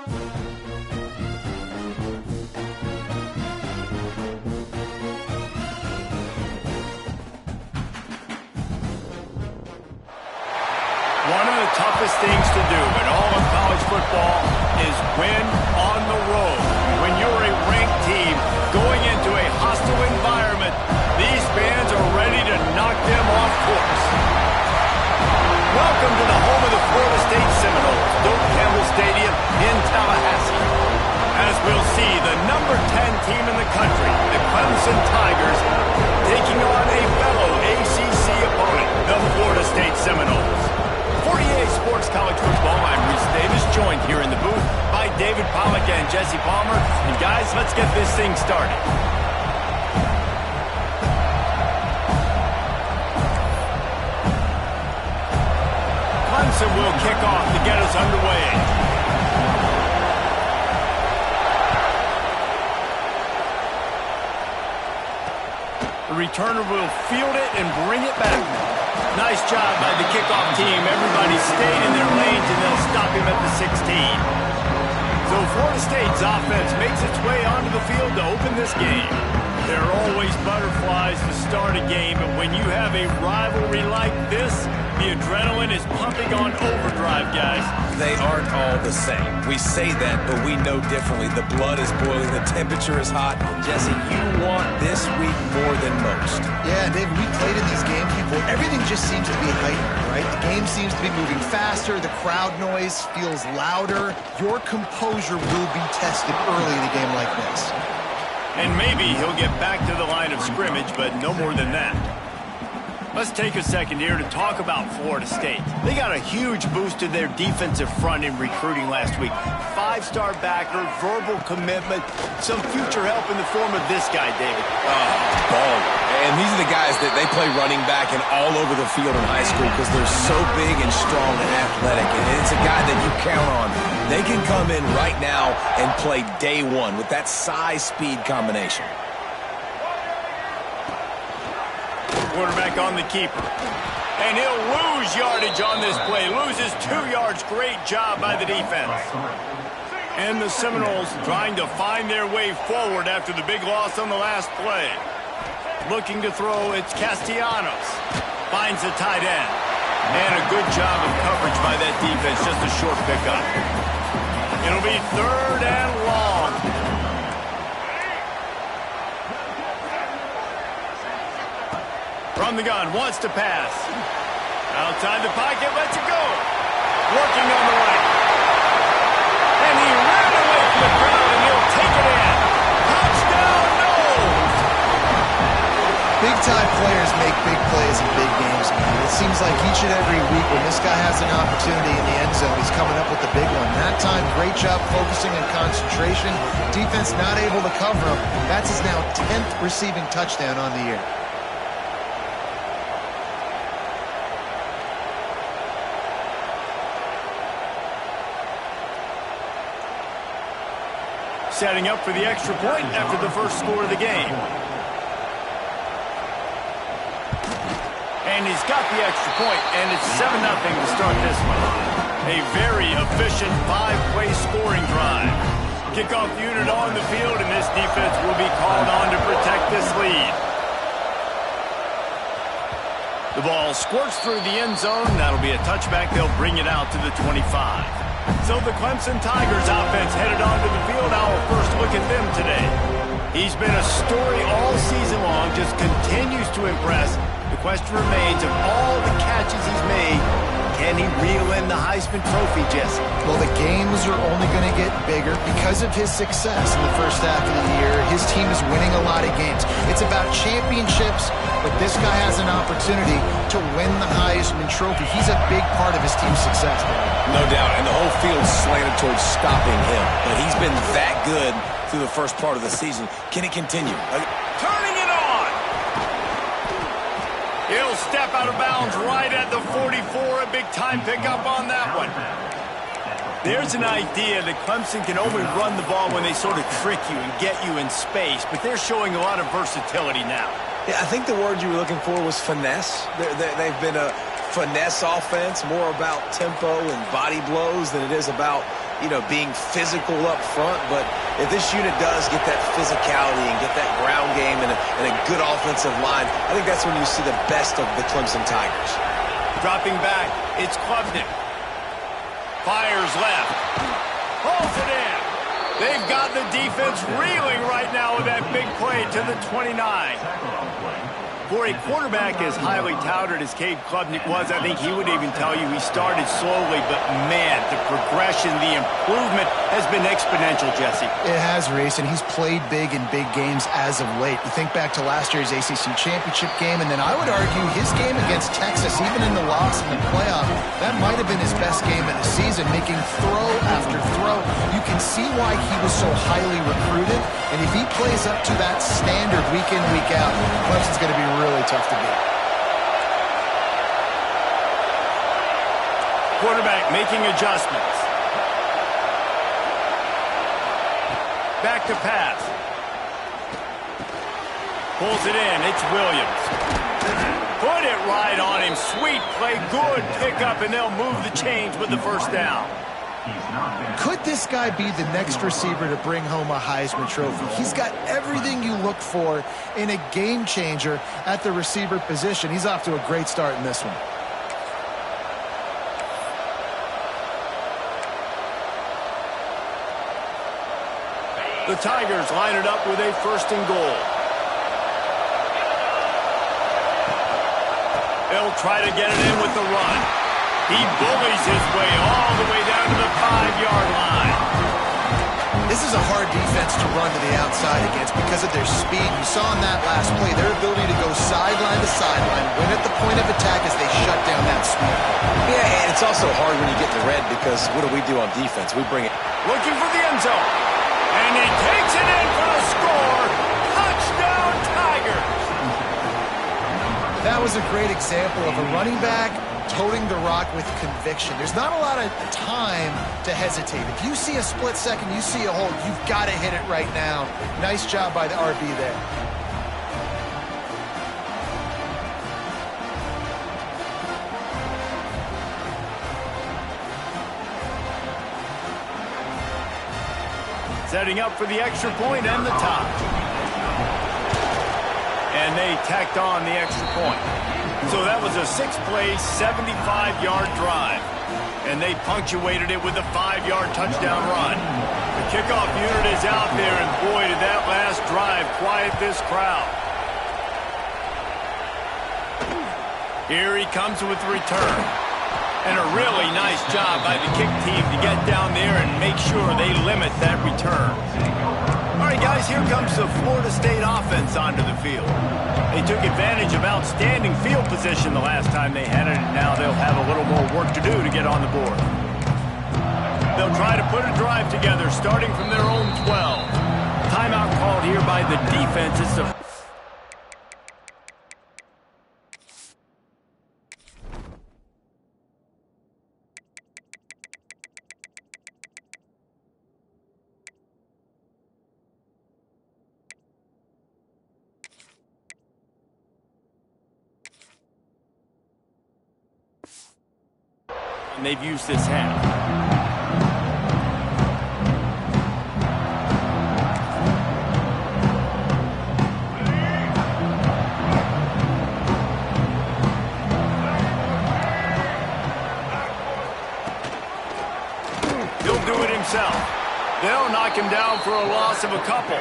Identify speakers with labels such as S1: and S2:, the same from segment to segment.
S1: One of the toughest things to do in all of college football is win on the road. When you're a ranked team going into a hostile environment, these fans are ready to knock them off course. Welcome to the home of the Florida State Seminoles, Doak Campbell Stadium in Tallahassee. As we'll see, the number 10 team in the country, the Clemson Tigers, taking on a fellow ACC opponent, the Florida State Seminoles. 48 Sports College Football, I'm Reese Davis, joined here in the booth by David Pollack and Jesse Palmer. And guys, let's get this thing started. Clemson will kick off to get us underway. The returner will field it and bring it back. Nice job by the kickoff team. Everybody stayed in their lanes, and they'll stop him at the 16. So Florida State's offense makes its way onto the field to open this game. There are always butterflies to start a game, but when you have a rivalry like this, the adrenaline is pumping on overdrive, guys.
S2: They aren't all the same. We say that, but we know differently. The blood is boiling. The temperature is hot. Jesse, you want this week more than most.
S3: Yeah, David, we played in these games before. Everything just seems to be heightened, right? The game seems to be moving faster. The crowd noise feels louder. Your composure will be tested early in a game like this.
S1: And maybe he'll get back to the line of scrimmage, but no more than that. Let's take a second here to talk about Florida State. They got a huge boost to their defensive front in recruiting last week. 5-star backer, verbal commitment, some future help in the form of this guy, David.
S2: Baller. And these are the guys that they play running back and all over the field in high school because they're so big and strong and athletic. And it's a guy that you count on. They can come in right now and play day one with that size-speed combination.
S1: Quarterback on the keeper. And he'll lose yardage on this play. Loses 2 yards. Great job by the defense. And the Seminoles trying to find their way forward after the big loss on the last play. Looking to throw, it's Castellanos. Finds the tight end. And a good job of coverage by that defense. Just a short pickup. It'll be 3rd and long. From the gun, wants to pass. Outside the pocket, lets it go. Working on the right. And he ran away from the crowd, and he'll take it in. Touchdown, Noles!
S3: Big-time players make big plays in big games, man. It seems like each and every week when this guy has an opportunity in the end zone, he's coming up with the big one. That time, great job focusing and concentration. Defense not able to cover him. That's his now 10th receiving touchdown on the year.
S1: Setting up for the extra point after the first score of the game. And he's got the extra point, and it's 7-0 to start this one. A very efficient 5-play scoring drive. Kickoff unit on the field, and this defense will be called on to protect this lead. The ball squirts through the end zone. That'll be a touchback. They'll bring it out to the 25. So the Clemson Tigers offense headed onto the field. Our first look at them today. He's been a story all season long, just continues to impress. The question remains, of all the catches he's made, can he reel in the Heisman Trophy, Jesse?
S3: Well, the games are only going to get bigger because of his success in the first half of the year. His team is winning a lot of games. It's about championships, but this guy has an opportunity to win the Heisman Trophy. He's a big part of his team's success.
S2: No doubt, and the whole field's slanted towards stopping him. But he's been that good through the first part of the season. Can it continue?
S1: Turning it on! He'll step out of bounds right at the 44. A big-time pickup on that one. There's an idea that Clemson can only run the ball when they sort of trick you and get you in space, but they're showing a lot of versatility now.
S2: Yeah, I think the word you were looking for was finesse. They've been a finesse offense, more about tempo and body blows than it is about being physical up front, but if this unit does get that physicality and get that ground game and a good offensive line, I think that's when you see the best of the Clemson Tigers.
S1: Dropping back, it's Klubnik. Fires left. Pulls it in. They've got the defense reeling right now with that big play to the 29. For a quarterback as highly touted as Cade Klubnik was, I think he would even tell you he started slowly, but man, the progression, the improvement has been exponential, Jesse.
S3: It has, Reese, and he's played big in big games as of late. You think back to last year's ACC championship game, and then I would argue his game against Texas, even in the loss in the playoff, that might have been his best game of the season, making throw after throw. You can see why he was so highly recruited, and if he plays up to that standard week in, week out, Clemson's going to be really tough to beat.
S1: Quarterback making adjustments. Back to pass. Pulls it in. It's Williams. Put it right on him. Sweet play. Good pickup, and they'll move the chains with the first down.
S3: Could this guy be the next receiver to bring home a Heisman Trophy? He's got everything you look for in a game changer at the receiver position. He's off to a great start in this one.
S1: The Tigers line it up with a 1st and goal. They'll try to get it in with the run. He bullies his way all the way down to the 5-yard line.
S3: This is a hard defense to run to the outside against because of their speed. You saw in that last play their ability to go sideline to sideline, win at the point of attack as they shut down that speed.
S2: Yeah, and it's also hard when you get the red because what do on defense? We bring it.
S1: Looking for the end zone. And he takes it in for the score. Touchdown, Tigers.
S3: That was a great example of a running back toting the rock with conviction. There's not a lot of time to hesitate. If you see a split second, you see a hole, you've got to hit it right now. Nice job by the RB there.
S1: Setting up for the extra point and the top. And they tacked on the extra point. So that was a 6-play, 75-yard drive. And they punctuated it with a 5-yard touchdown run. The kickoff unit is out there, and boy, did that last drive quiet this crowd. Here he comes with the return. And a really nice job by the kick team to get down there and make sure they limit that return. All right, guys, here comes the Florida State offense onto the field. They took advantage of outstanding field position the last time they had it, and now they'll have a little more work to do to get on the board. They'll try to put a drive together, starting from their own 12. Timeout called here by the defense. It's the and they've used this half. He'll do it himself. They'll knock him down for a loss of a couple.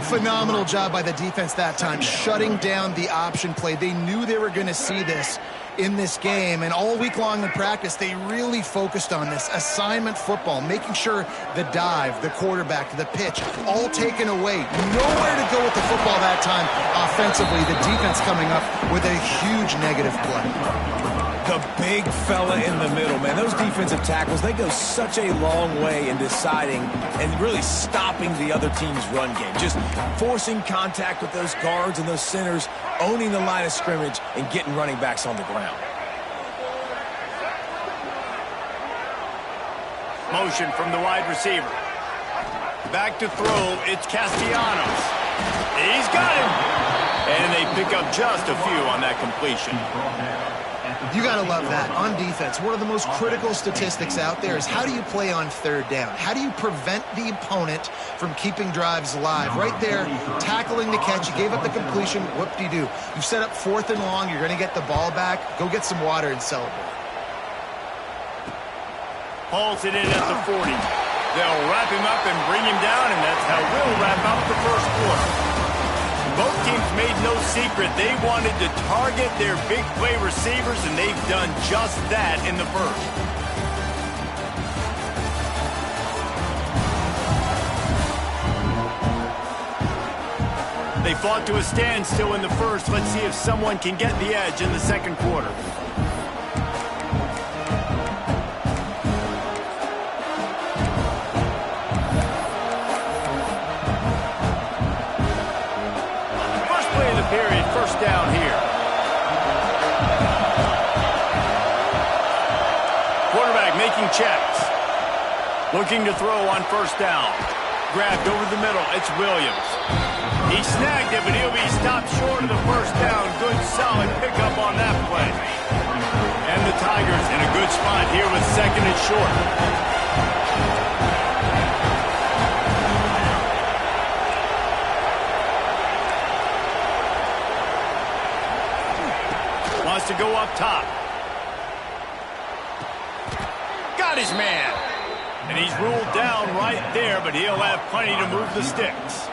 S3: Phenomenal job by the defense that time, shutting down the option play. They knew they were going to see this in this game, and all week long in practice, they really focused on this assignment football, making sure the dive, the quarterback, the pitch, all taken away. Nowhere to go with the football that time offensively. The defense coming up with a huge negative play.
S2: The big fella in the middle, man. Those defensive tackles, they go such a long way in deciding and really stopping the other team's run game. Just forcing contact with those guards and those centers, owning the line of scrimmage, and getting running backs on the ground.
S1: Motion from the wide receiver. Back to throw, it's Castellanos. He's got him. And they pick up just a few on that completion.
S3: You got to love that. On defense, one of the most critical statistics out there is how do you play on third down? How do you prevent the opponent from keeping drives alive? Right there, tackling the catch. You gave up the completion. Whoop-de-doo. You've set up 4th and long. You're going to get the ball back. Go get some water and celebrate.
S1: Hauls it in at the 40. They'll wrap him up and bring him down, and that's how we'll wrap up the first quarter. Both teams made no secret they wanted to target their big play receivers, and they've done just that in the first. They fought to a standstill in the first. Let's see if someone can get the edge in the second quarter. Period, first down here. Quarterback making checks. Looking to throw on first down. Grabbed over the middle, it's Williams. He snagged it, but he'll be stopped short of the first down. Good, solid pickup on that play. And the Tigers in a good spot here with 2nd and short. Wants to go up top. Got his man. And he's ruled down right there, but he'll have plenty to move the sticks.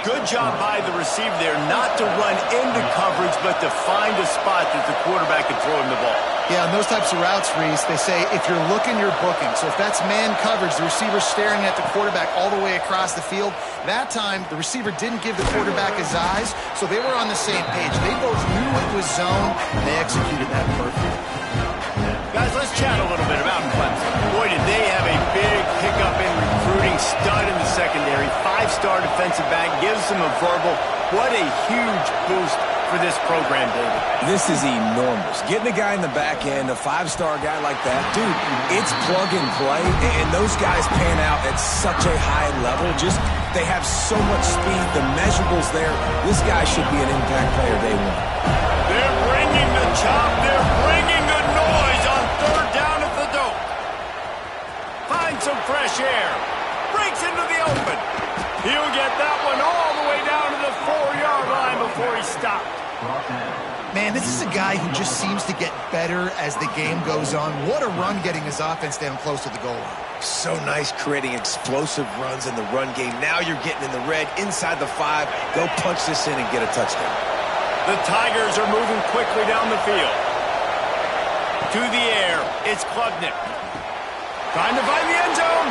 S1: Good job by the receiver there, not to run into coverage, but to find a spot that the quarterback can throw him the ball.
S3: Yeah, on those types of routes, Reese, they say if you're looking, you're booking. So if that's man coverage, the receiver's staring at the quarterback all the way across the field. That time, the receiver didn't give the quarterback his eyes, so they were on the same page. They both knew it was zone, and they executed that perfectly.
S1: Guys, let's chat a little bit about Clemson. Boy, did they have a big pickup in recruiting. Stud in the secondary. 5-star defensive back. Gives them a verbal. What a huge boost for this program, David.
S2: This is enormous. Getting a guy in the back end, a 5-star guy like that, dude, it's plug and play, and those guys pan out at such a high level. Just, they have so much speed, the measurables there. This guy should be an impact player day one.
S1: They're bringing the chop. They're bringing the noise on 3rd down at the dope. Find some fresh air. Breaks into the open. He'll get that one all the way down to the 4-yard line before he stopped.
S3: Man, this is a guy who just seems to get better as the game goes on. What a run getting his offense down close to the goal line.
S2: So nice creating explosive runs in the run game. Now you're getting in the red, inside the 5. Go punch this in and get a touchdown.
S1: The Tigers are moving quickly down the field. To the air, it's Klubnik. Trying to find the end zone.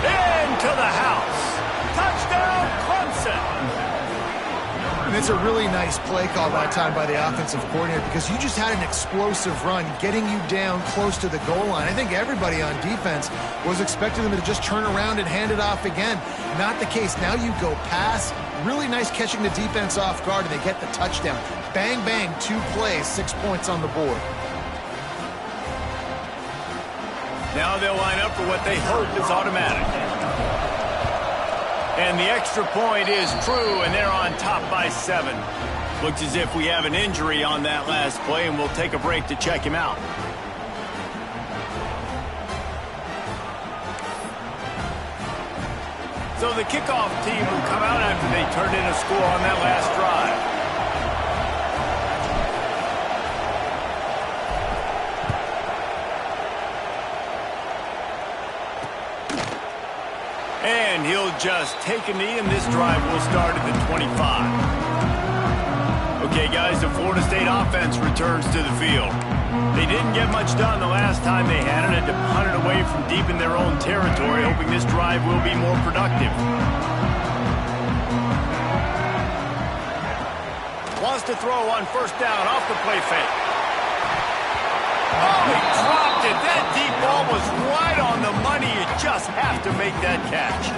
S1: Into the house. Touchdown, Clemson.
S3: And it's a really nice play call that time by the offensive coordinator because you just had an explosive run getting you down close to the goal line. I think everybody on defense was expecting them to just turn around and hand it off again. Not the case. Now you go pass. Really nice catching the defense off guard, and they get the touchdown. Bang, bang, 2 plays, 6 points on the board.
S1: Now they'll line up for what they hope is automatic. And the extra point is true, and they're on top by 7. Looks as if we have an injury on that last play, and we'll take a break to check him out. So the kickoff team will come out after they turned in a score on that last drive. And he'll just take a knee, and this drive will start at the 25. Okay, guys, the Florida State offense returns to the field. They didn't get much done the last time they had it. Had to punt it away from deep in their own territory, hoping this drive will be more productive. Wants to throw on first down off the play fake. Oh, he dropped it. That deep ball was right on the money. You just have to make that catch.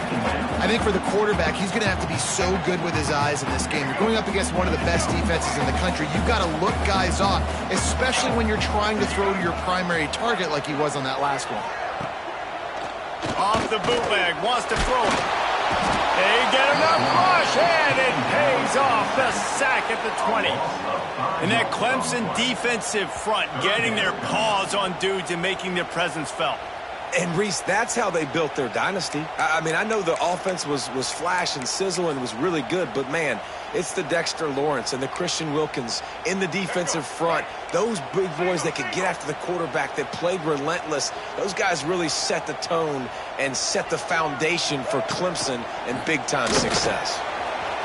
S3: I think for the quarterback, he's going to have to be so good with his eyes in this game. You're going up against one of the best defenses in the country. You've got to look guys off, especially when you're trying to throw to your primary target like he was on that last one.
S1: Off the bootleg, wants to throw it. They get enough rush, and it pays off. The sack at the 20. And that Clemson defensive front getting their paws on dudes and making their presence felt.
S2: And, Reese, that's how they built their dynasty. I mean, I know the offense was flash and sizzle and was really good, but, man, it's the Dexter Lawrence and the Christian Wilkins in the defensive front. Those big boys that could get after the quarterback, that played relentless. Those guys really set the tone and set the foundation for Clemson and big-time success.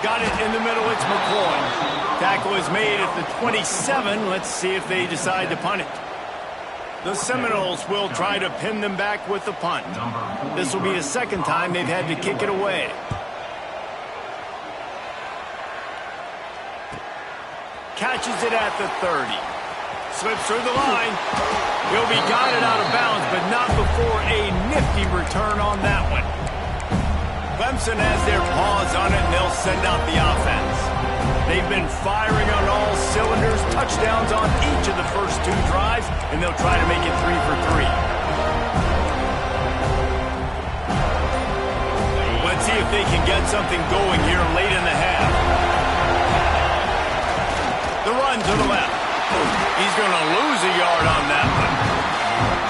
S1: Got it in the middle. It's McCoy. Tackle is made at the 27. Let's see if they decide to punt it. The Seminoles will try to pin them back with the punt. This will be the second time they've had to kick it away. Catches it at the 30. Slips through the line. He'll be guided out of bounds, but not before a nifty return on that one. Clemson has their paws on it, and they'll send out the offense. They've been firing on all cylinders, touchdowns on each of the first two drives, and they'll try to make it 3 for 3. Let's see if they can get something going here late in the half. The run to the left. He's going to lose a yard on that one.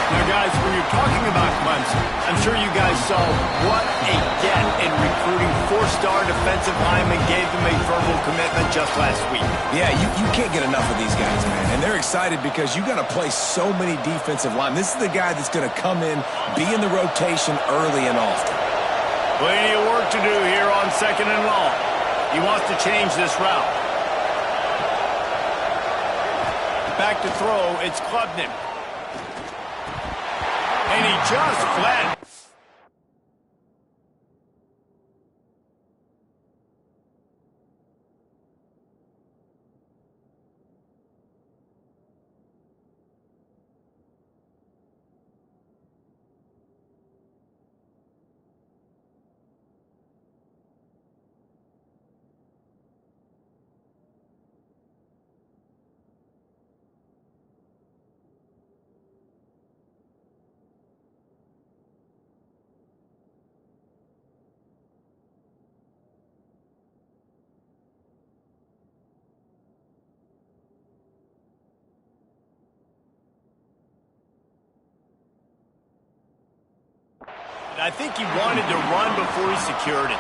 S1: Now, guys, when you're talking about Clemson, I'm sure you guys saw what a get in recruiting. 4-star defensive linemen gave them a verbal commitment just last week.
S2: Yeah, you can't get enough of these guys, man. And they're excited because you got to play so many defensive linemen. This is the guy that's going to come in, be in the rotation early and often.
S1: Plenty of work to do here on 2nd and long. He wants to change this route. Back to throw, it's Klubnik. And he just flattened. I think he wanted to run before he secured it.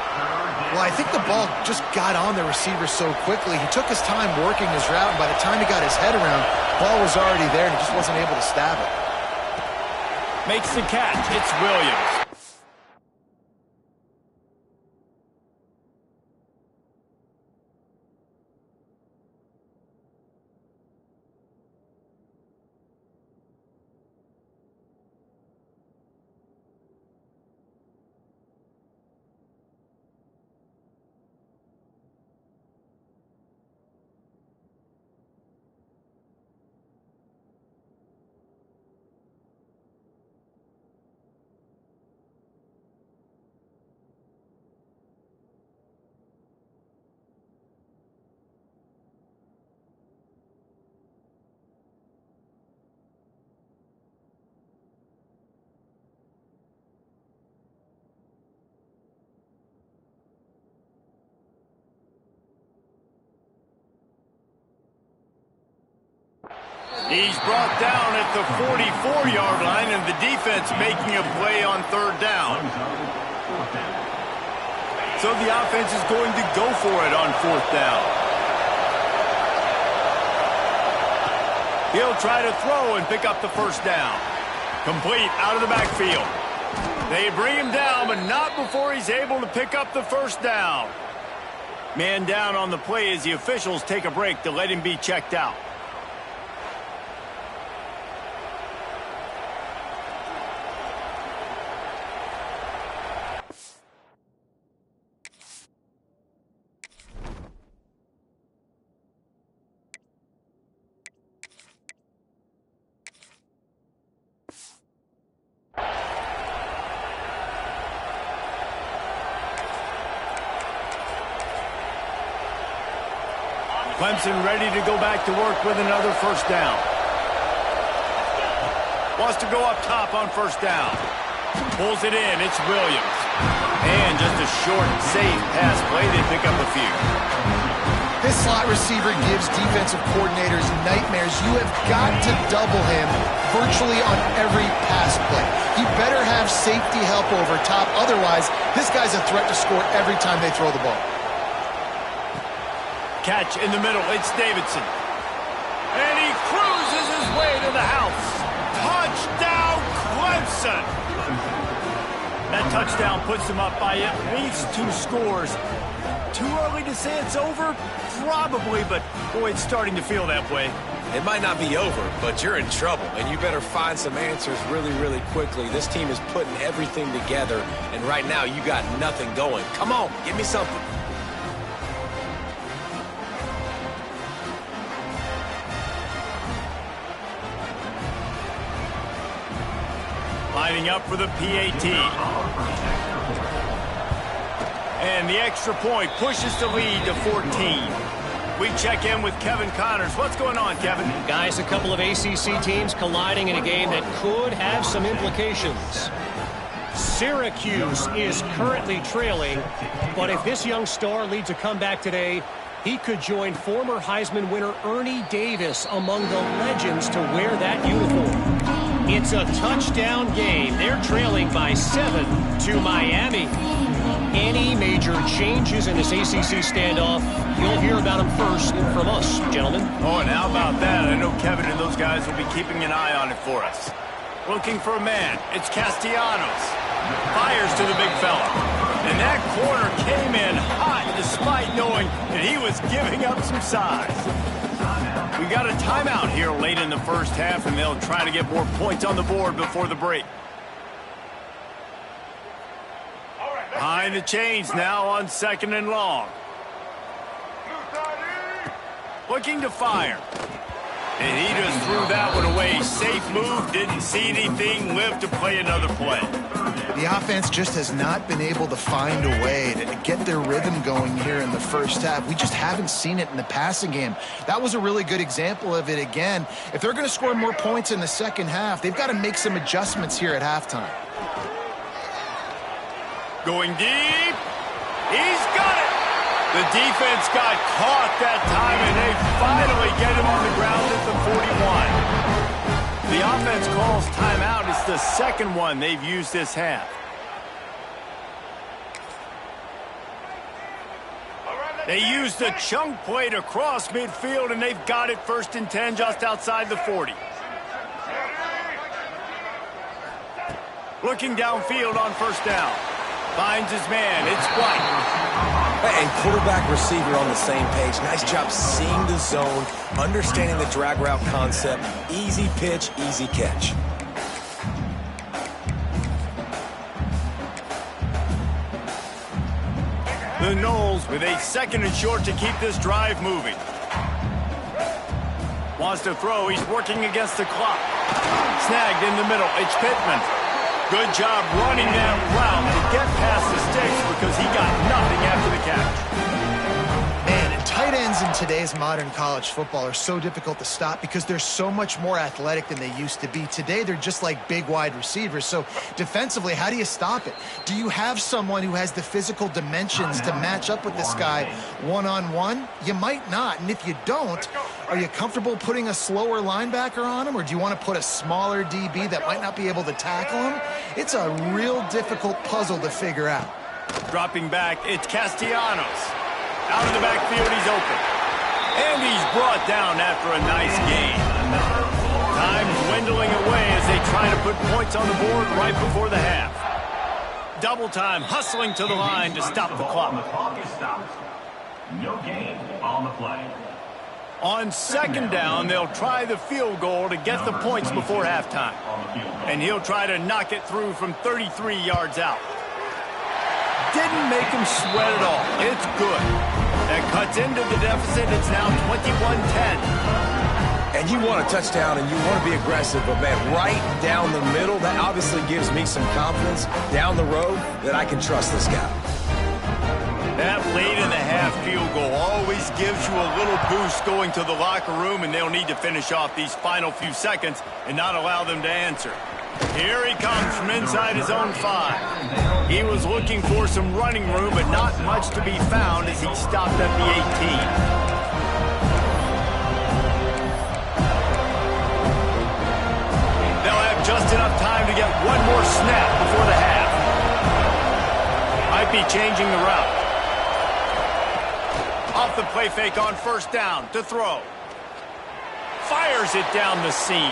S3: Well, I think the ball just got on the receiver so quickly. He took his time working his route, and by the time he got his head around, the ball was already there, and he just wasn't able to stab it.
S1: Makes the catch. It's Williams. He's brought down at the 44-yard line, and the defense making a play on 3rd down. So the offense is going to go for it on 4th down. He'll try to throw and pick up the 1st down. Complete out of the backfield. They bring him down, but not before he's able to pick up the 1st down. Man down on the play as the officials take a break to let him be checked out. Clemson ready to go back to work with another 1st down. Wants to go up top on 1st down. Pulls it in. It's Williams. And just a short, safe pass play. They pick up a few.
S3: This slot receiver gives defensive coordinators nightmares. You have got to double him virtually on every pass play. He better have safety help over top. Otherwise, this guy's a threat to score every time they throw the ball.
S1: Catch in the middle. It's Davidson. And he cruises his way to the house. Touchdown, Clemson! That touchdown puts them up by at least 2 scores. Too early to say it's over? Probably, but boy, it's starting to feel that way.
S2: It might not be over, but you're in trouble, and you better find some answers really, really quickly. This team is putting everything together, and right now you got nothing going. Come on, give me something.
S1: Lining up for the PAT. And the extra point pushes the lead to 14. We check in with Kevin Connors. What's going on, Kevin?
S4: Guys, a couple of ACC teams colliding in a game that could have some implications. Syracuse is currently trailing, but if this young star leads a comeback today, he could join former Heisman winner Ernie Davis among the legends to wear that uniform. It's a touchdown game. They're trailing by 7 to Miami. Any major changes in this ACC standoff, you'll hear about them first from us, gentlemen.
S1: Oh, and how about that? I know Kevin and those guys will be keeping an eye on it for us. Looking for a man. It's Castellanos. Fires to the big fella. And that corner came in hot despite knowing that he was giving up some size. We got a timeout here late in the first half, and they'll try to get more points on the board before the break. Behind the chains now on 2nd and long. Looking to fire. And he just threw that one away. Safe move, didn't see anything, lived to play another play.
S3: The offense just has not been able to find a way to get their rhythm going here in the first half. We just haven't seen it in the passing game. That was a really good example of it again. If they're going to score more points in the second half, they've got to make some adjustments here at halftime.
S1: Going deep. He's got it. The defense got caught that time, and they finally get him on the ground at the 41. The offense calls timeout. It's the second one they've used this half. They used the chunk play to cross midfield, and they've got it 1st and 10 just outside the 40. Looking downfield on 1st down. Finds his man. It's White.
S2: And quarterback receiver on the same page. Nice job seeing the zone, understanding the drag route concept. Easy pitch, easy catch.
S1: The Noles with a 2nd and short to keep this drive moving. Wants to throw. He's working against the clock. Snagged in the middle. It's Pittman. Good job running that route to get past the sticks because he got nothing after the catch.
S3: Man, and tight ends in today's modern college football are so difficult to stop because they're so much more athletic than they used to be. Today, they're just like big wide receivers. So defensively, how do you stop it? Do you have someone who has the physical dimensions to match up with this guy one-on-one? You might not. And if you don't, are you comfortable putting a slower linebacker on him, or do you want to put a smaller DB that might not be able to tackle him? It's a real difficult puzzle to figure out.
S1: Dropping back, it's Castellanos. Out of the backfield, he's open. And he's brought down after a nice gain. Time dwindling away as they try to put points on the board right before the half. Double time, hustling to the line to stop the clock.
S5: The clock is stopped. No gain on the play.
S1: On 2nd down, they'll try the field goal to get the points before halftime. And he'll try to knock it through from 33 yards out. Didn't make him sweat at all. It's good. That cuts into the deficit. It's now 21-10.
S2: And you want a touchdown and you want to be aggressive, but man, right down the middle, that obviously gives me some confidence down the road that I can trust this guy.
S1: That late in the half field goal always gives you a little boost going to the locker room, and they'll need to finish off these final few seconds and not allow them to answer. Here he comes from inside his own 5. He was looking for some running room, but not much to be found as he stopped at the 18. They'll have just enough time to get one more snap before the half. Might be changing the route. Off the play fake on first down to throw. Fires it down the seam.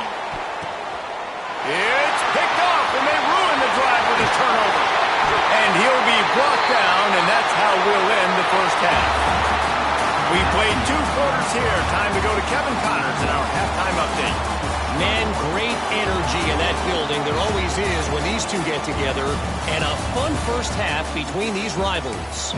S1: It's picked off, and they ruin the drive with a turnover. And he'll be brought down, and that's how we'll end the first half. We played 2 quarters here. Time to go to Kevin Connors in our halftime update.
S4: Man, great energy in that building. There always is when these two get together. And a fun first half between these rivals.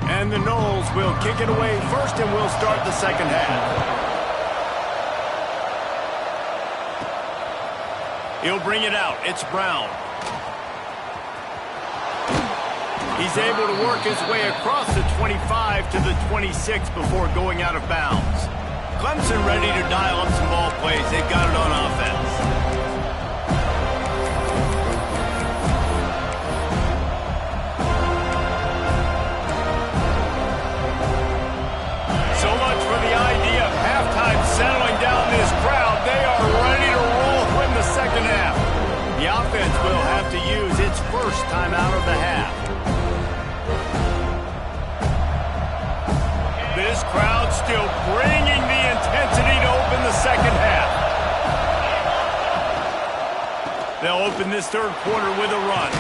S1: And the Noles will kick it away first, and we'll start the second half. He'll bring it out. It's Brown. He's able to work his way across the 25 to the 26 before going out of bounds. Clemson ready to dial up some ball plays. They've got it on offense. Settling down this crowd, they are ready to roll in the second half. The offense will have to use its first timeout of the half. This crowd still bringing the intensity to open the second half. They'll open this third quarter with a run.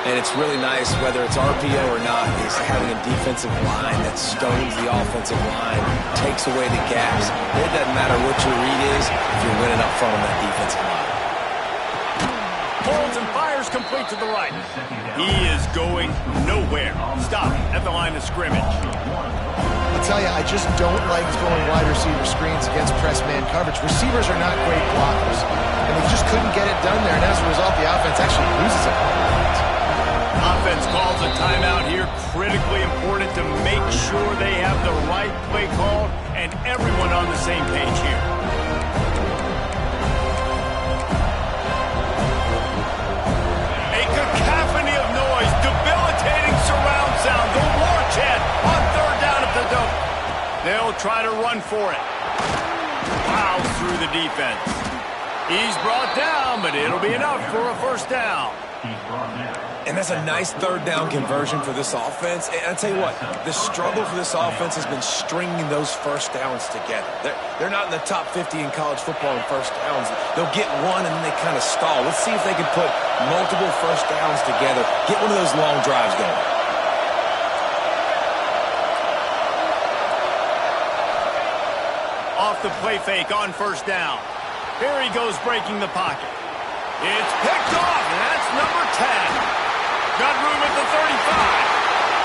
S2: And it's really nice, whether it's RPO or not, is having a defensive line that stones the offensive line, takes away the gaps. It doesn't matter what your read is if you're winning up front on that defensive line.
S1: Holds and fires complete to the right. He is going nowhere. Stop at the line of scrimmage.
S3: I'll tell you, I just don't like throwing wide receiver screens against press man coverage. Receivers are not great blockers, and they just couldn't get it done there, and as a result, the offense actually loses it.
S1: Offense calls a timeout here. Critically important to make sure they have the right play call and everyone on the same page here. A cacophony of noise, debilitating surround sound. The war chant on third down at the dome. They'll try to run for it. Plows through the defense. He's brought down, but it'll be enough for a first down.
S2: And that's a nice third down conversion for this offense. And I tell you what, the struggle for this offense has been stringing those first downs together. They're not in the top 50 in college football in first downs. They'll get one and then they kind of stall. Let's see if they can put multiple first downs together, get one of those long drives going.
S1: Off the play fake on first down. Here he goes breaking the pocket. It's picked off, and that's number 10. Got room at the 35.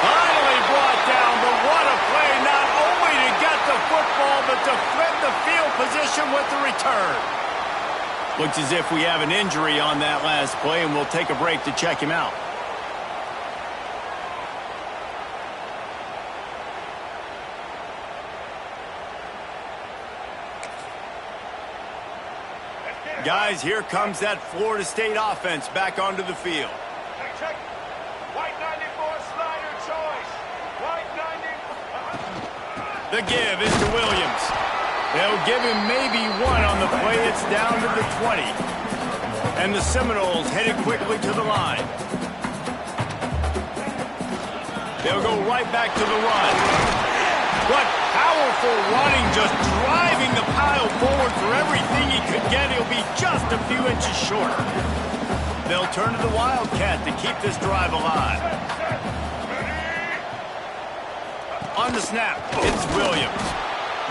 S1: Finally brought down, but what a play, not only to get the football, but to flip the field position with the return. Looks as if we have an injury on that last play, and we'll take a break to check him out. Guys, here comes that Florida State offense back onto the field.
S6: Check. White 94 slider choice. White 94.
S1: The give is to Williams. They'll give him maybe one on the play. It's down to the 20. And the Seminoles headed quickly to the line. They'll go right back to the run. What powerful running, just driving the pile forward for everything he could get. He'll be just a few inches short. They'll turn to the Wildcat to keep this drive alive. On the snap, it's Williams.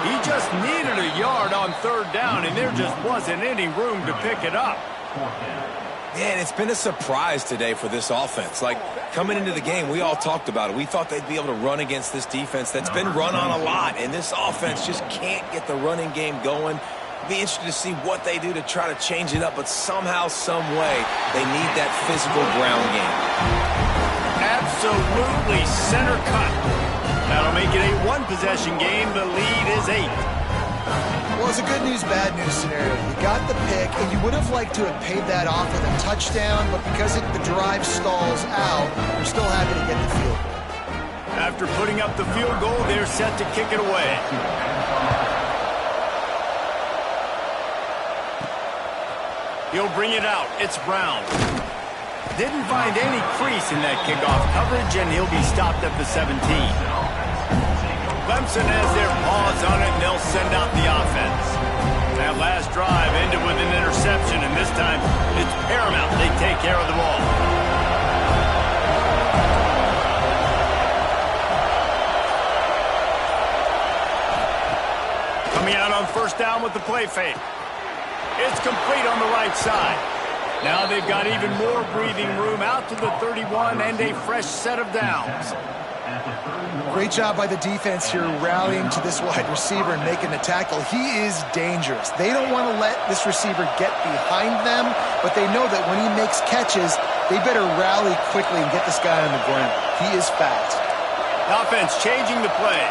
S1: He just needed a yard on third down, and there just wasn't any room to pick it up.
S2: Man, it's been a surprise today for this offense. Like, coming into the game, we all talked about it. We thought they'd be able to run against this defense that's been run on a lot, and this offense just can't get the running game going. Be interested to see what they do to try to change it up, but somehow, some way, they need that physical ground game.
S1: Absolutely center cut. That'll make it a one-possession game. The lead is 8.
S3: Well, it's a good news, bad news scenario. You got the pick, and you would have liked to have paid that off with a touchdown, but because the drive stalls out, you're still happy to get the field goal.
S1: After putting up the field goal, they're set to kick it away. He'll bring it out. It's Brown. Didn't find any crease in that kickoff coverage, and he'll be stopped at the 17. Clemson has their paws on it, and they'll send out the offense. That last drive ended with an interception, and this time it's paramount they take care of the ball. Coming out on first down with the play fake. It's complete on the right side. Now they've got even more breathing room out to the 31 and a fresh set of downs.
S3: Great job by the defense here rallying to this wide receiver and making the tackle. He is dangerous. They don't want to let this receiver get behind them, but they know that when he makes catches, they better rally quickly and get this guy on the ground. He is fast.
S1: Offense changing the play.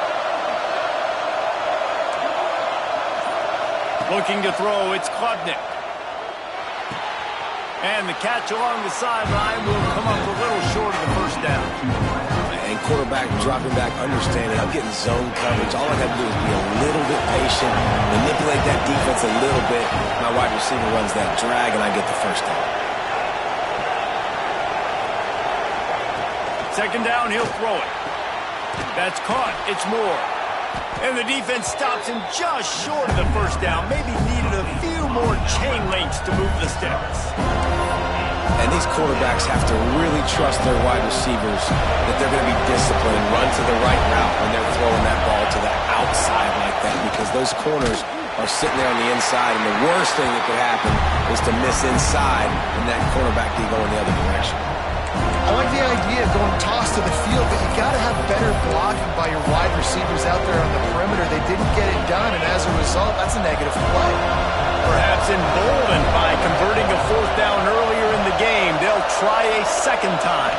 S1: Looking to throw, it's Klubnik. And the catch along the sideline will come up a little short of the first down.
S2: And quarterback dropping back, understanding I'm getting zone coverage. All I got to do is be a little bit patient, manipulate that defense a little bit. My wide receiver runs that drag, and I get the first down.
S1: Second down, he'll throw it. That's caught. It's Moore. And the defense stops him just short of the first down. Maybe needed a few more chain links to move the sticks.
S2: And these quarterbacks have to really trust their wide receivers that they're going to be disciplined and run to the right route when they're throwing that ball to the outside like that, because those corners are sitting there on the inside, and the worst thing that could happen is to miss inside and that cornerback can go in the other direction.
S3: I like the idea of going toss to the field, but you got to have better blocking by your wide receivers out there on the perimeter. They didn't get it done, and as a result, that's a negative play.
S1: Perhaps emboldened by converting a fourth down earlier in the game, they'll try a second time.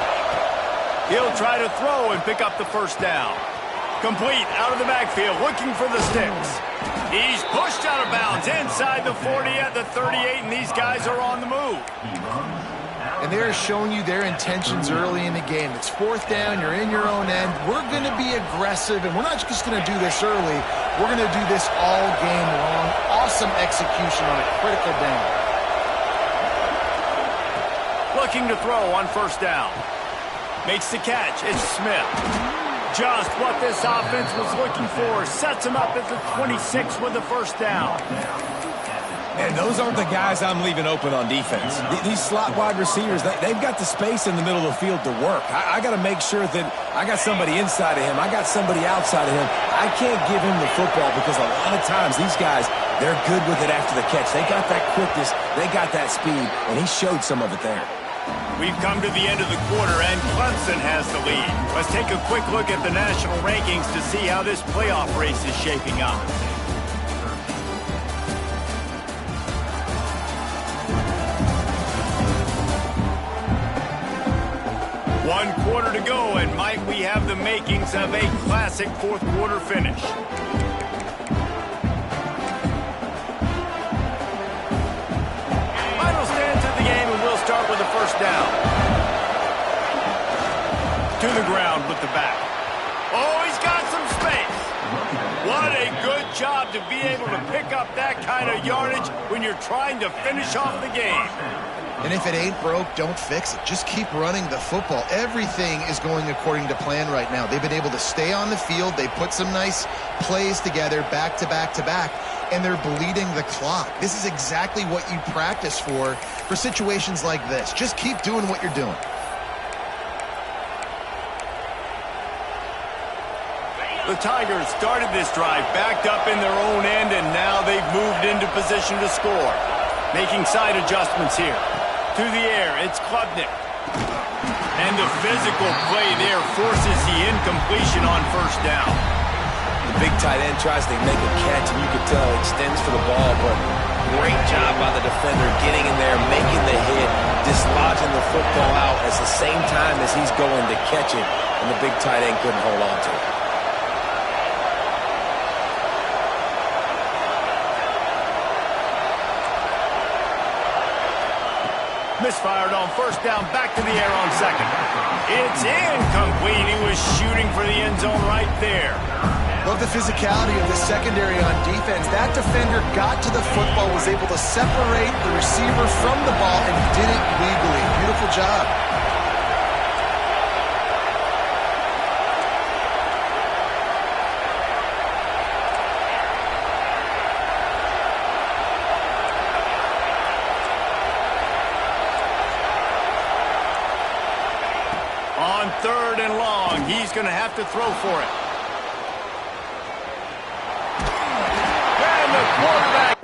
S1: He'll try to throw and pick up the first down. Complete out of the backfield, looking for the sticks. He's pushed out of bounds inside the 40 at the 38, and these guys are on the move.
S3: And they're showing you their intentions early in the game. It's fourth down, you're in your own end. We're going to be aggressive, and we're not just going to do this early. We're going to do this all game long. Awesome execution on a critical down.
S1: Looking to throw on first down. Makes the catch. It's Smith. Just what this offense was looking for. Sets him up at the 26 with the first down.
S2: And those aren't the guys I'm leaving open on defense. These slot wide receivers, they've got the space in the middle of the field to work. I got to make sure that I got somebody inside of him. I got somebody outside of him. I can't give him the football because a lot of times these guys, they're good with it after the catch. They got that quickness. They got that speed, and he showed some of it there.
S1: We've come to the end of the quarter, and Clemson has the lead. Let's take a quick look at the national rankings to see how this playoff race is shaping up. One quarter to go, and might we have the makings of a classic fourth quarter finish. Final stance of the game, and we'll start with the first down. To the ground with the back. Oh, he's got some space. What a good job to be able to pick up that kind of yardage when you're trying to finish off the game.
S3: And if it ain't broke, don't fix it. Just keep running the football. Everything is going according to plan right now. They've been able to stay on the field. They put some nice plays together back to back to back, and they're bleeding the clock. This is exactly what you practice for situations like this. Just keep doing what you're doing.
S1: The Tigers started this drive backed up in their own end, and now they've moved into position to score. Making side adjustments here. To the air, it's Klubnik. And the physical play there forces the incompletion on first down.
S2: The big tight end tries to make a catch, and you can tell he extends for the ball, but great job by the defender getting in there, making the hit, dislodging the football out at the same time as he's going to catch it, and the big tight end couldn't hold on to it.
S1: Misfired on first down, back to the air on second. It's incomplete. He was shooting for the end zone right there.
S3: Love the physicality of the secondary on defense. That defender got to the football, was able to separate the receiver from the ball, and he did it legally. Beautiful job.
S1: On third and long, he's going to have to throw for it. And the quarterback.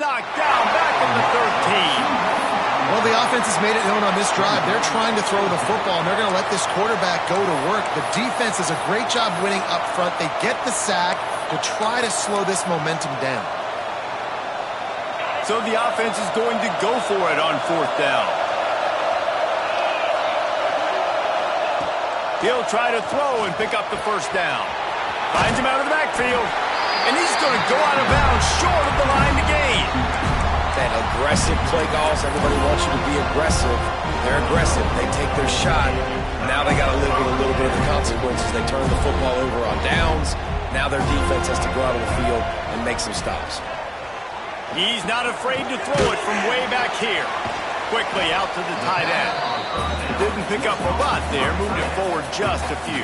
S1: Knocked down, back at the 13.
S3: Well, the offense has made it known on this drive. They're trying to throw the football, and they're going to let this quarterback go to work. The defense does a great job winning up front. They get the sack to try to slow this momentum down.
S1: So the offense is going to go for it on fourth down. He'll try to throw and pick up the first down. Finds him out of the backfield. And he's going to go out of bounds short of the line to gain.
S2: That aggressive play calls, everybody wants you to be aggressive. They're aggressive. They take their shot. Now they got to live with a little bit of the consequences. They turn the football over on downs. Now their defense has to go out on the field and make some stops.
S1: He's not afraid to throw it from way back here. Quickly out to the tight end. Didn't pick up a lot there. Moved it forward just a few.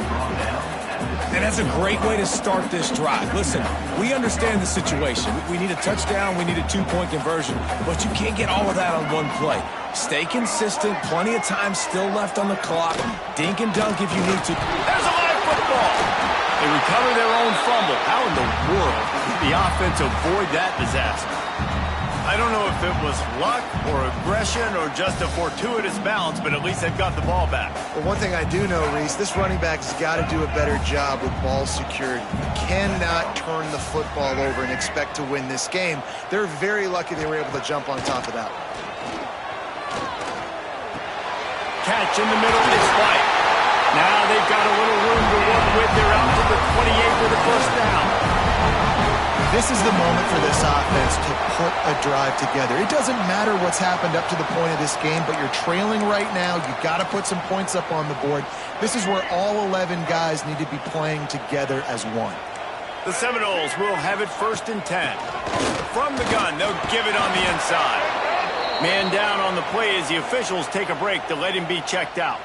S2: And that's a great way to start this drive. Listen, we understand the situation. We need a touchdown. We need a two-point conversion. But you can't get all of that on one play. Stay consistent. Plenty of time still left on the clock. Dink and dunk if you need to.
S1: There's a live football. They recover their own fumble. How in the world did the offense avoid that disaster? I don't know if it was luck or aggression or just a fortuitous bounce, but at least they've got the ball back.
S3: Well, one thing I do know, Reese, this running back has got to do a better job with ball security. You cannot turn the football over and expect to win this game. They're very lucky they were able to jump on top of that.
S1: Catch in the middle is White. Now they've got a little room to work with. They're out to the 28 for the first down.
S3: This is the moment for this offense to put a drive together. It doesn't matter what's happened up to the point of this game, but you're trailing right now. You've got to put some points up on the board. This is where all 11 guys need to be playing together as one.
S1: The Seminoles will have it 1st and 10. From the gun, they'll give it on the inside. Man down on the play as the officials take a break to let him be checked out.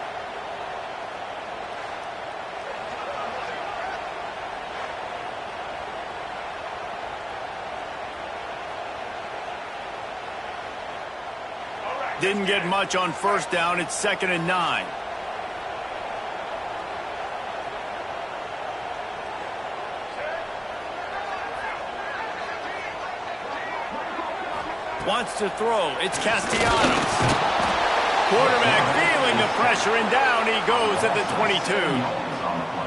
S1: Didn't get much on 1st down. It's 2nd and 9. Wants to throw. It's Castellanos. Quarterback feeling the pressure, and down he goes at the 22.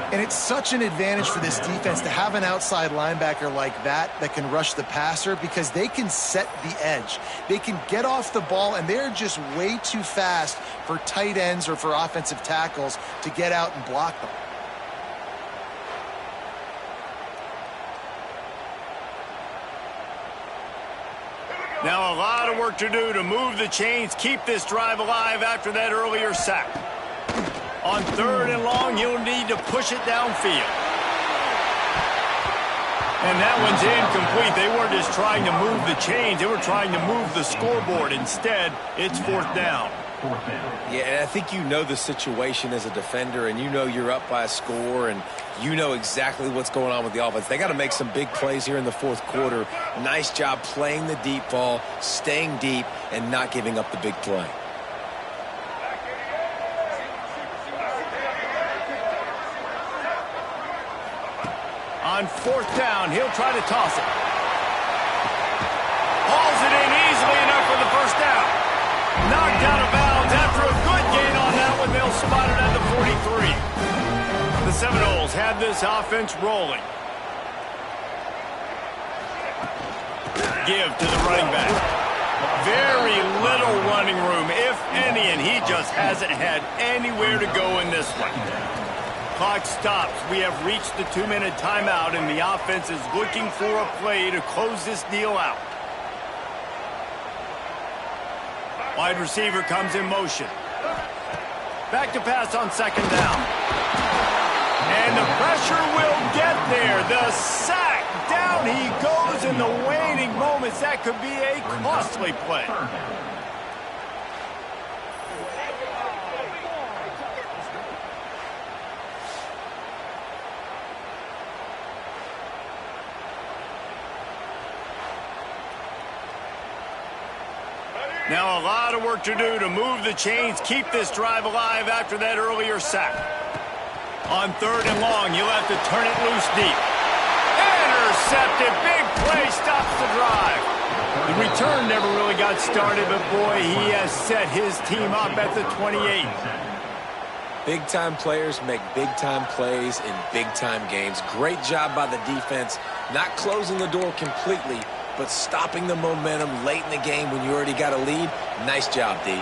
S3: And it's such an advantage for this defense to have an outside linebacker like that can rush the passer, because they can set the edge. They can get off the ball, and they're just way too fast for tight ends or for offensive tackles to get out and block them.
S1: Now a lot of work to do to move the chains, keep this drive alive after that earlier sack. On 3rd and long, he'll need to push it downfield. And that one's incomplete. They weren't just trying to move the chains. They were trying to move the scoreboard. Instead, it's 4th down.
S2: Yeah, and I think you know the situation as a defender, and you know you're up by a score, and you know exactly what's going on with the offense. They got to make some big plays here in the 4th quarter. Nice job playing the deep ball, staying deep, and not giving up the big play.
S1: On 4th down, he'll try to toss it. Hauls it in easily enough for the 1st down. Knocked out of bounds after a good gain on that one. They'll spot it at the 43. The Seminoles have this offense rolling. Give to the running back. Very little running room, if any, and he just hasn't had anywhere to go in this one. Clock stops. We have reached the 2-minute timeout, and the offense is looking for a play to close this deal out. Wide receiver comes in motion. Back to pass on 2nd down. And the pressure will get there. The sack. Down he goes in the waning moments. That could be a costly play. Now a lot of work to do to move the chains, keep this drive alive after that earlier sack. On 3rd and long, you'll have to turn it loose deep. Intercepted. Big play stops the drive. The return never really got started, but boy, he has set his team up at the 28.
S2: Big-time players make big-time plays in big-time games. Great job by the defense, not closing the door completely, but stopping the momentum late in the game when you already got a lead. Nice job, D.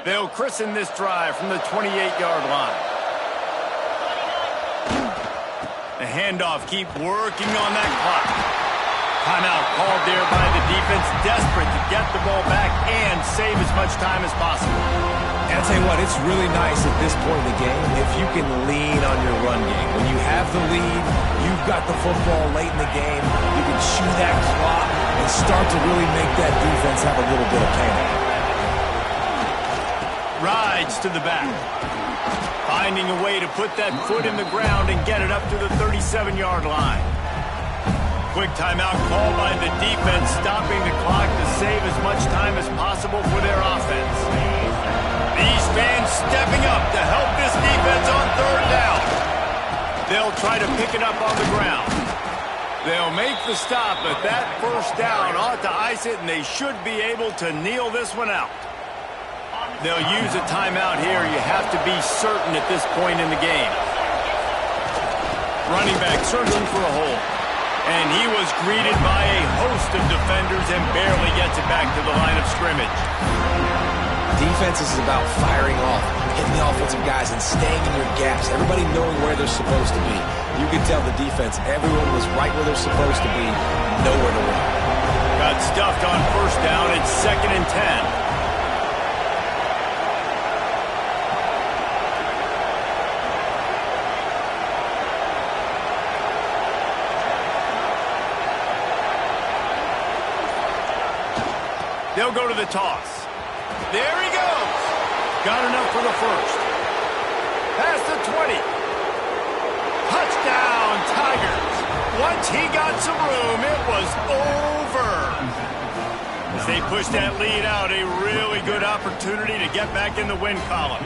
S1: They'll christen this drive from the 28-yard line. The handoff, keep working on that clock. Timeout called there by the defense, desperate to get the ball back and save as much time as possible.
S2: And I'll tell you what, it's really nice at this point in the game if you can lean on your run game. When you have the lead, you've got the football late in the game, you can chew that clock and start to really make that defense have a little bit of panic.
S1: Rides to the back. Finding a way to put that foot in the ground and get it up to the 37-yard line. Quick timeout called by the defense, stopping the clock to save as much time as possible for their offense. These fans stepping up to help this defense on third down. They'll try to pick it up on the ground. They'll make the stop, but that first down ought to ice it, and they should be able to kneel this one out. They'll use a timeout here. You have to be certain at this point in the game. Running back searching for a hole. And he was greeted by a host of defenders and barely gets it back to the line of scrimmage.
S2: Defense is about firing off, hitting the offensive guys and staying in your gaps. Everybody knowing where they're supposed to be. You could tell the defense, everyone was right where they're supposed to be, nowhere to run.
S1: Got stuffed on first down. It's 2nd and 10. They'll go to the toss. There he goes. Got enough for the first. Past the 20. Touchdown, Tigers. Once he got some room, it was over. As they push that lead out, a really good opportunity to get back in the win column.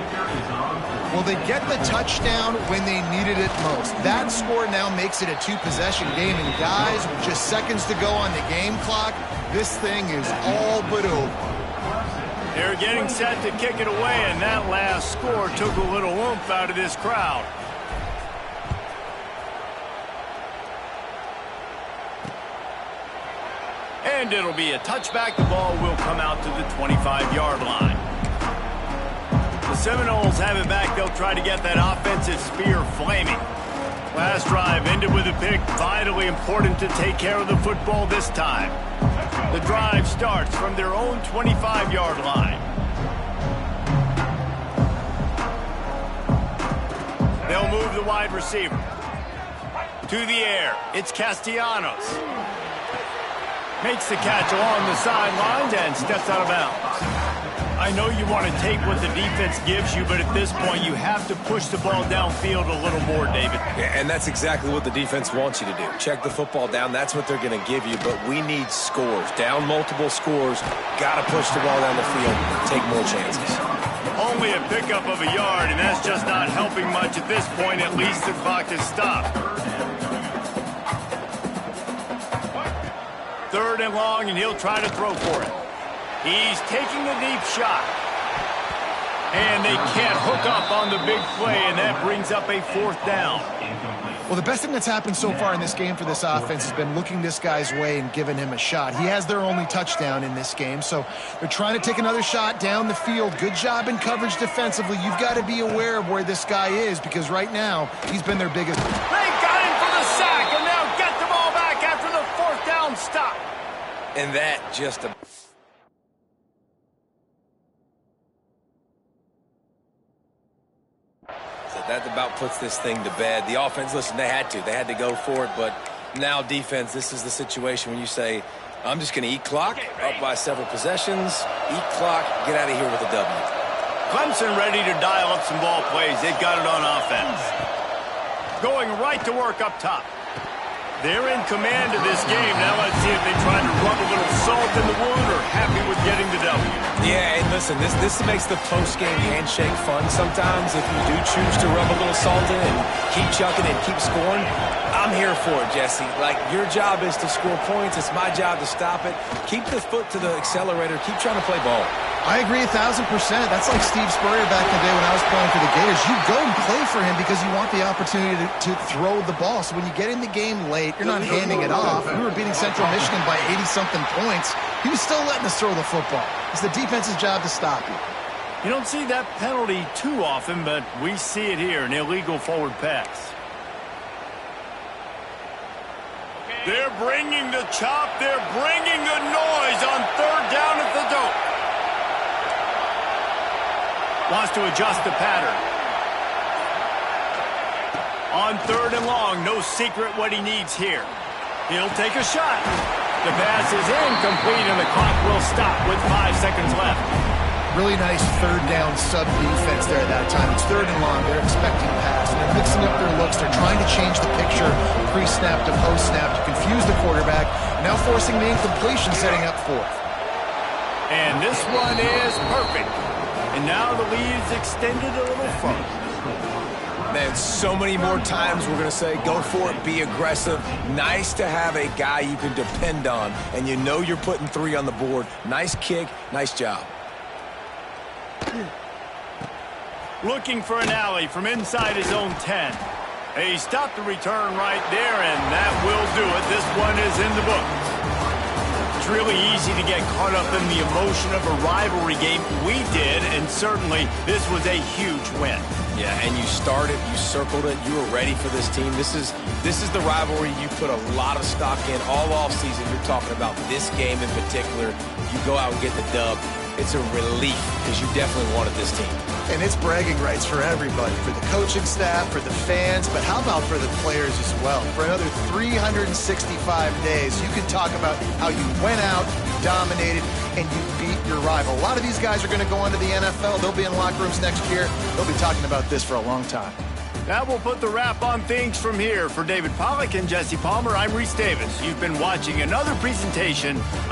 S3: Well, they get the touchdown when they needed it most. That score now makes it a two-possession game. And guys, with just seconds to go on the game clock, this thing is all but over.
S1: They're getting set to kick it away, and that last score took a little oomph out of this crowd. And it'll be a touchback. The ball will come out to the 25-yard line. The Seminoles have it back. They'll try to get that offensive spear flaming. Last drive ended with a pick. Vitally important to take care of the football this time. The drive starts from their own 25-yard line. They'll move the wide receiver. To the air. It's Castellanos. Makes the catch along the sidelines and steps out of bounds. I know you want to take what the defense gives you, but at this point you have to push the ball downfield a little more, David.
S2: Yeah, and that's exactly what the defense wants you to do. Check the football down. That's what they're going to give you, but we need scores. Down multiple scores. Got to push the ball down the field and take more chances.
S1: Only a pickup of a yard, and that's just not helping much at this point. At least the clock is stopped. 3rd and long, and he'll try to throw for it. He's taking a deep shot. And they can't hook up on the big play, and that brings up a 4th down.
S3: Well, the best thing that's happened so far in this game for this offense has been looking this guy's way and giving him a shot. He has their only touchdown in this game, so they're trying to take another shot down the field. Good job in coverage defensively. You've got to be aware of where this guy is because right now he's been their biggest.
S1: They got him for the sack, and now get the ball back after the 4th down stop.
S2: And that just a... That about puts this thing to bed. The offense, listen, they had to go for it, but now defense, this is the situation when you say, I'm just going to eat clock, up by several possessions, eat clock, get out of here with a W.
S1: Clemson ready to dial up some ball plays. They've got it on offense. Going right to work up top. They're in command of this game. Now let's see if they try to rub a little salt in the wound or happy with getting the W.
S2: Yeah, and listen, this makes the post-game handshake fun sometimes. If you do choose to rub a little salt in and keep chucking and keep scoring, I'm here for it, Jesse. Like, your job is to score points. It's my job to stop it. Keep the foot to the accelerator. Keep trying to play ball.
S3: I agree 1,000%. That's like Steve Spurrier back in the day when I was playing for the Gators. You go and play for him because you want the opportunity to throw the ball. So when you get in the game late, you're not handing it off. We were beating Central Michigan by 80-something points. He was still letting us throw the football. It's the defense's job to stop you.
S1: You don't see that penalty too often, but we see it here, an illegal forward pass. They're bringing the chop. They're bringing the noise on third down at the dope. Wants to adjust the pattern. On third and long, no secret what he needs here. He'll take a shot. The pass is incomplete, and the clock will stop with 5 seconds left.
S3: Really nice third down sub-defense there at that time. It's third and long. They're expecting pass, and they're mixing up their looks. They're trying to change the picture pre-snap to post-snap to confuse the quarterback, now forcing the incompletion, setting up fourth.
S1: And this one is perfect. And now the lead is extended a little further.
S2: Man, so many more times we're going to say, go for it, be aggressive. Nice to have a guy you can depend on, and you know you're putting 3 on the board. Nice kick, nice job.
S1: Looking for an alley from inside his own 10. He stopped the return right there, and that will do it. This one is in the book. It's really easy to get caught up in the emotion of a rivalry game. We did, and certainly this was a huge win.
S2: Yeah, and you started, you circled it, you were ready for this team. This is the rivalry you put a lot of stock in all offseason. You're talking about this game in particular. You go out and get the dub. It's a relief because you definitely wanted this team.
S3: And it's bragging rights for everybody, for the coaching staff, for the fans, but how about for the players as well? For another 365 days, you can talk about how you went out, you dominated, and you beat your rival. A lot of these guys are going to go on to the NFL. They'll be in locker rooms next year. They'll be talking about this for a long time.
S1: That will put the wrap on things from here. For David Pollack and Jesse Palmer, I'm Reese Davis. You've been watching another presentation